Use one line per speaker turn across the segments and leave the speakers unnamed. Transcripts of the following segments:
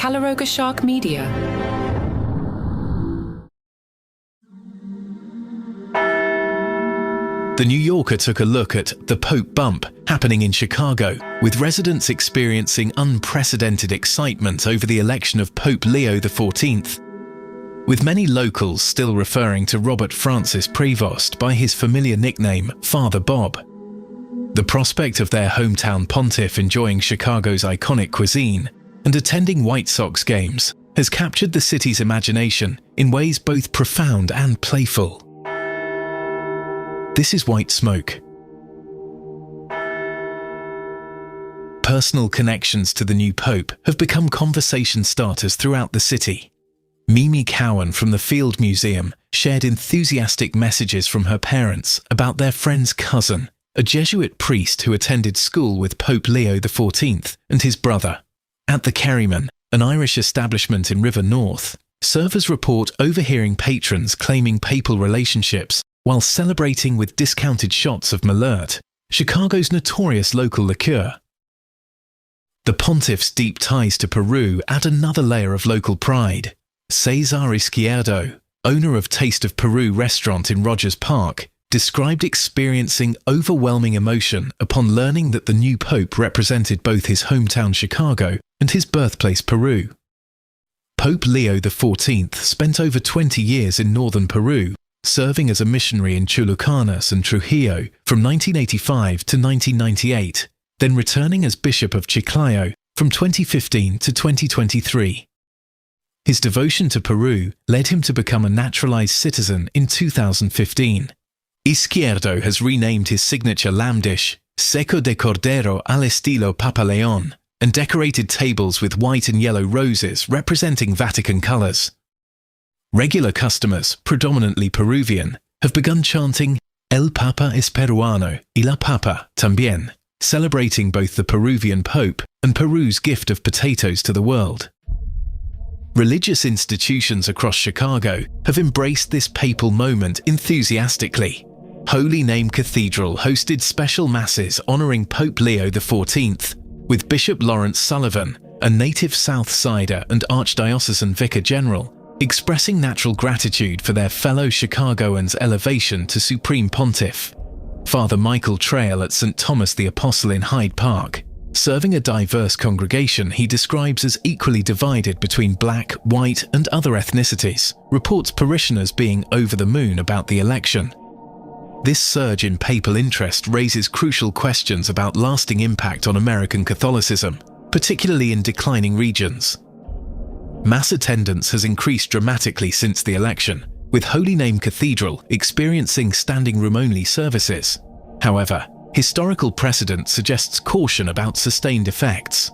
Calaroga Shark Media.
The New Yorker took a look at the Pope Bump happening in Chicago, with residents experiencing unprecedented excitement over the election of Pope Leo XIV. With many locals still referring to Robert Francis Prevost by his familiar nickname Father Bob. The prospect of their hometown pontiff enjoying Chicago's iconic cuisine and attending White Sox games has captured the city's imagination in ways both profound and playful. This is White Smoke. Personal connections to the new Pope have become conversation starters throughout the city. Mimi Cowan from the Field Museum shared enthusiastic messages from her parents about their friend's cousin, a Jesuit priest who attended school with Pope Leo XIV and his brother. At the Kerryman, an Irish establishment in River North, servers report overhearing patrons claiming papal relationships while celebrating with discounted shots of Malert, Chicago's notorious local liqueur. The pontiff's deep ties to Peru add another layer of local pride. Cesar Izquierdo, owner of Taste of Peru restaurant in Rogers Park, described experiencing overwhelming emotion upon learning that the new pope represented both his hometown Chicago and his birthplace Peru. Pope Leo XIV spent over 20 years in northern Peru, serving as a missionary in Chulucanas and Trujillo from 1985 to 1998, then returning as Bishop of Chiclayo from 2015 to 2023. His devotion to Peru led him to become a naturalized citizen in 2015. Izquierdo has renamed his signature lamb dish Seco de Cordero al estilo Papa León and decorated tables with white and yellow roses representing Vatican colors. Regular customers, predominantly Peruvian, have begun chanting El Papa es Peruano y la Papa también, celebrating both the Peruvian Pope and Peru's gift of potatoes to the world. Religious institutions across Chicago have embraced this papal moment enthusiastically. Holy Name Cathedral hosted special masses honoring Pope Leo XIV, with Bishop Lawrence Sullivan, a native South Sider and Archdiocesan Vicar General, expressing natural gratitude for their fellow Chicagoans' elevation to Supreme Pontiff. Father Michael Trail at St. Thomas the Apostle in Hyde Park, serving a diverse congregation he describes as equally divided between black, white and other ethnicities, reports parishioners being over the moon about the election. This surge in papal interest raises crucial questions about lasting impact on American Catholicism, particularly in declining regions. Mass attendance has increased dramatically since the election, with Holy Name Cathedral experiencing standing room only services. However, historical precedent suggests caution about sustained effects.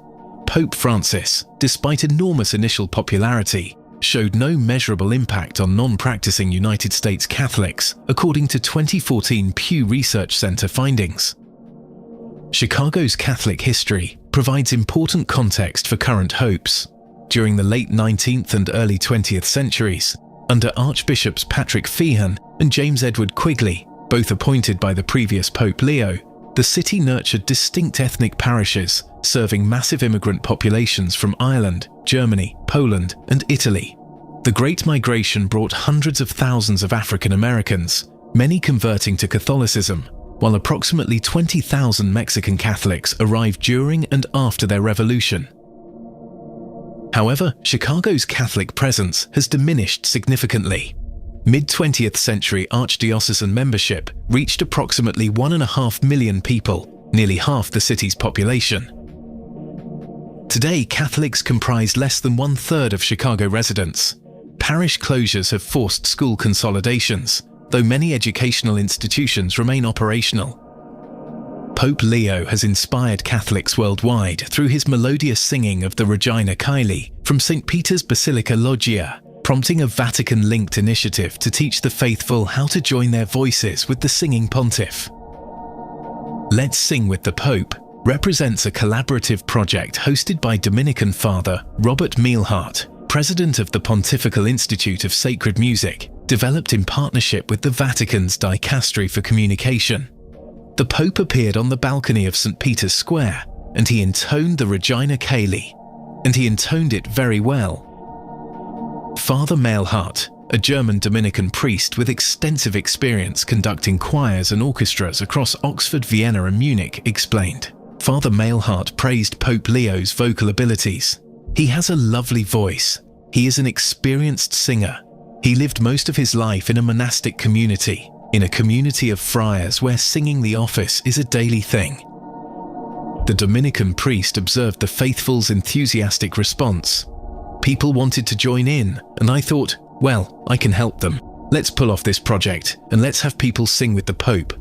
Pope Francis, despite enormous initial popularity, showed no measurable impact on non-practicing United States Catholics, according to 2014 Pew Research Center findings. Chicago's Catholic history provides important context for current hopes. During the late 19th and early 20th centuries, under Archbishops Patrick Feehan and James Edward Quigley, both appointed by the previous Pope Leo, the city nurtured distinct ethnic parishes, serving massive immigrant populations from Ireland, Germany, Poland, and Italy. The Great Migration brought hundreds of thousands of African Americans, many converting to Catholicism, while approximately 20,000 Mexican Catholics arrived during and after their revolution. However, Chicago's Catholic presence has diminished significantly. Mid-20th century archdiocesan membership reached approximately 1.5 million people, nearly half the city's population. Today, Catholics comprise less than 1/3 of Chicago residents. Parish closures have forced school consolidations, though many educational institutions remain operational. Pope Leo has inspired Catholics worldwide through his melodious singing of the Regina Caeli from St. Peter's Basilica Loggia, prompting a Vatican-linked initiative to teach the faithful how to join their voices with the singing pontiff. Let's Sing with the Pope represents a collaborative project hosted by Dominican Father Robert Mielhart, president of the Pontifical Institute of Sacred Music, developed in partnership with the Vatican's Dicastery for Communication. The Pope appeared on the balcony of St. Peter's Square, and he intoned the Regina Caeli. and he intoned it very well. Father Mailhart, a German Dominican priest with extensive experience conducting choirs and orchestras across Oxford, Vienna and Munich, explained. Father Mailhart praised Pope Leo's vocal abilities. He has a lovely voice. He is an experienced singer. He lived most of his life in a monastic community, in a community of friars where singing the office is a daily thing. The Dominican priest observed the faithful's enthusiastic response. People wanted to join in, and I thought, well, I can help them. Let's pull off this project, and let's have people sing with the Pope.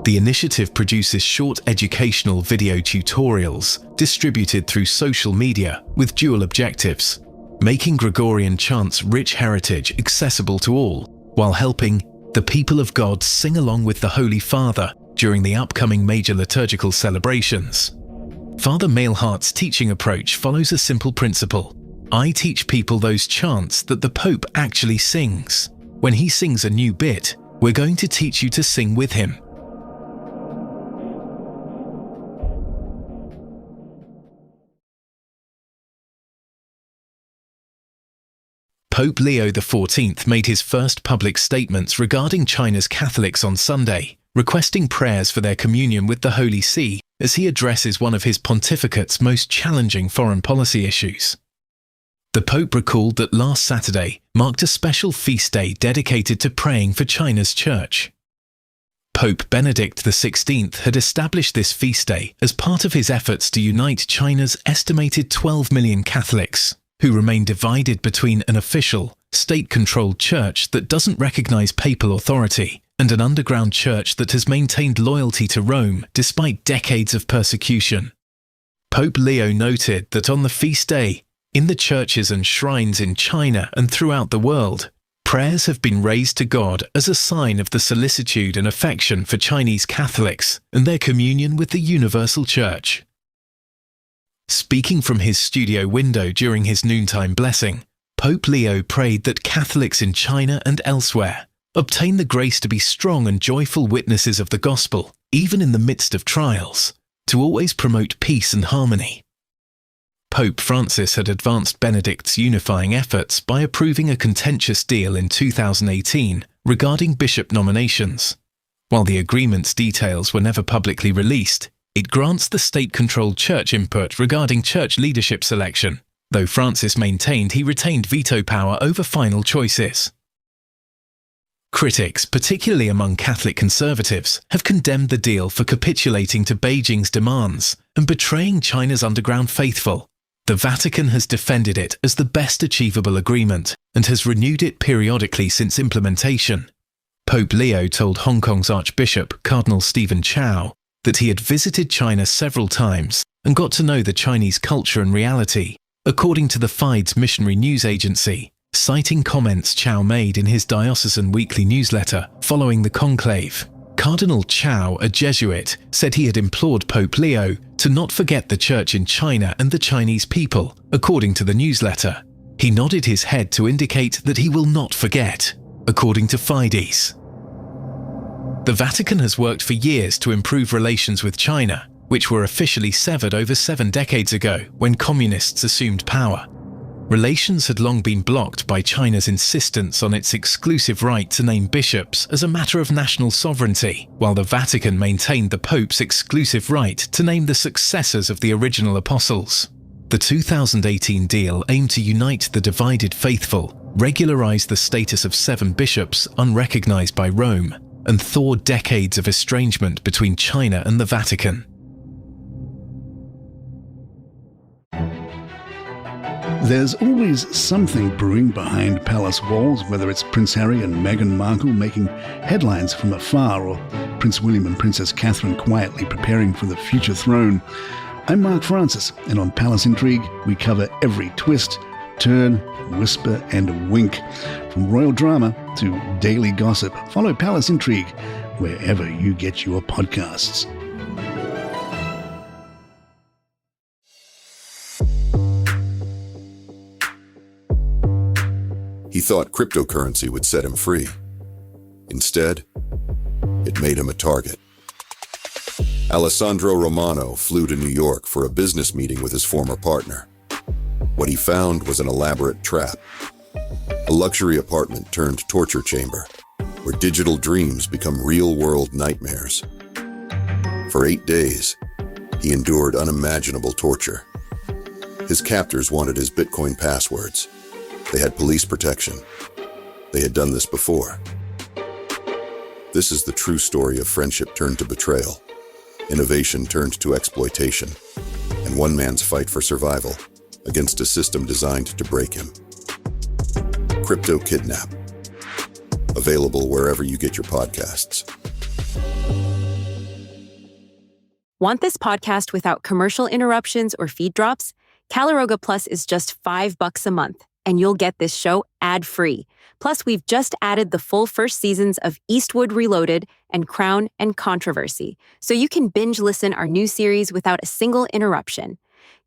The initiative produces short educational video tutorials distributed through social media with dual objectives, making Gregorian chant's rich heritage accessible to all, while helping the people of God sing along with the Holy Father during the upcoming major liturgical celebrations. Father Mailhart's teaching approach follows a simple principle. I teach people those chants that the Pope actually sings. When he sings a new bit, we're going to teach you to sing with him. Pope Leo XIV made his first public statements regarding China's Catholics on Sunday, requesting prayers for their communion with the Holy See as he addresses one of his pontificate's most challenging foreign policy issues. The Pope recalled that last Saturday marked a special feast day dedicated to praying for China's church. Pope Benedict XVI had established this feast day as part of his efforts to unite China's estimated 12 million Catholics, who remain divided between an official, state-controlled church that doesn't recognize papal authority and an underground church that has maintained loyalty to Rome despite decades of persecution. Pope Leo noted that on the feast day, in the churches and shrines in China and throughout the world, prayers have been raised to God as a sign of the solicitude and affection for Chinese Catholics and their communion with the Universal Church. Speaking from his studio window during his noontime blessing, Pope Leo prayed that Catholics in China and elsewhere obtain the grace to be strong and joyful witnesses of the gospel, even in the midst of trials, to always promote peace and harmony. Pope Francis had advanced Benedict's unifying efforts by approving a contentious deal in 2018 regarding bishop nominations. While the agreement's details were never publicly released, it grants the state-controlled church input regarding church leadership selection, though Francis maintained he retained veto power over final choices. Critics, particularly among Catholic conservatives, have condemned the deal for capitulating to Beijing's demands and betraying China's underground faithful. The Vatican has defended it as the best achievable agreement and has renewed it periodically since implementation. Pope Leo told Hong Kong's Archbishop Cardinal Stephen Chow that he had visited China several times and got to know the Chinese culture and reality, according to the Fides missionary news agency, citing comments Chow made in his diocesan weekly newsletter following the conclave. Cardinal Chow, a Jesuit, said he had implored Pope Leo to not forget the church in China and the Chinese people, according to the newsletter. He nodded his head to indicate that he will not forget, according to Fides. The Vatican has worked for years to improve relations with China, which were officially severed over 7 decades ago when communists assumed power. Relations had long been blocked by China's insistence on its exclusive right to name bishops as a matter of national sovereignty, while the Vatican maintained the Pope's exclusive right to name the successors of the original apostles. The 2018 deal aimed to unite the divided faithful, regularize the status of 7 bishops unrecognized by Rome, and thaw decades of estrangement between China and the Vatican.
There's always something brewing behind palace walls, whether it's Prince Harry and Meghan Markle making headlines from afar, or Prince William and Princess Catherine quietly preparing for the future throne. I'm Mark Francis, and on Palace Intrigue, we cover every twist, turn, whisper, and wink. From royal drama to daily gossip, follow Palace Intrigue wherever you get your podcasts.
He thought cryptocurrency would set him free. Instead, it made him a target. Alessandro Romano flew to New York for a business meeting with his former partner. What he found was an elaborate trap. A luxury apartment turned torture chamber, where digital dreams become real-world nightmares. For 8 days, he endured unimaginable torture. His captors wanted his Bitcoin passwords. They had police protection. They had done this before. This is the true story of friendship turned to betrayal, innovation turned to exploitation, and one man's fight for survival against a system designed to break him. Crypto Kidnap. Available wherever you get your podcasts.
Want this podcast without commercial interruptions or feed drops? Caliroga Plus is just $5 a month, and you'll get this show ad-free. Plus, we've just added the full first seasons of Eastwood Reloaded and Crown and Controversy, so you can binge listen our new series without a single interruption.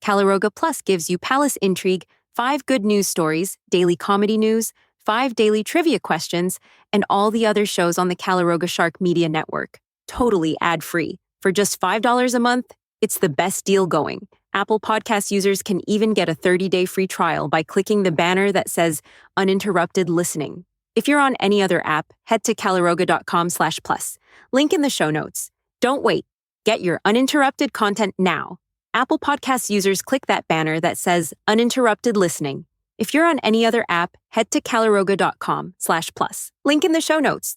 Caliroga Plus gives you palace intrigue, 5 good news stories, daily comedy news, 5 daily trivia questions, and all the other shows on the Caliroga Shark Media Network. Totally ad-free. For just $5 a month, it's the best deal going. Apple Podcast users can even get a 30-day free trial by clicking the banner that says uninterrupted listening. If you're on any other app, head to caliroga.com/plus. Link in the show notes. Don't wait. Get your uninterrupted content now. Apple Podcast users click that banner that says uninterrupted listening. If you're on any other app, head to caliroga.com/plus. Link in the show notes.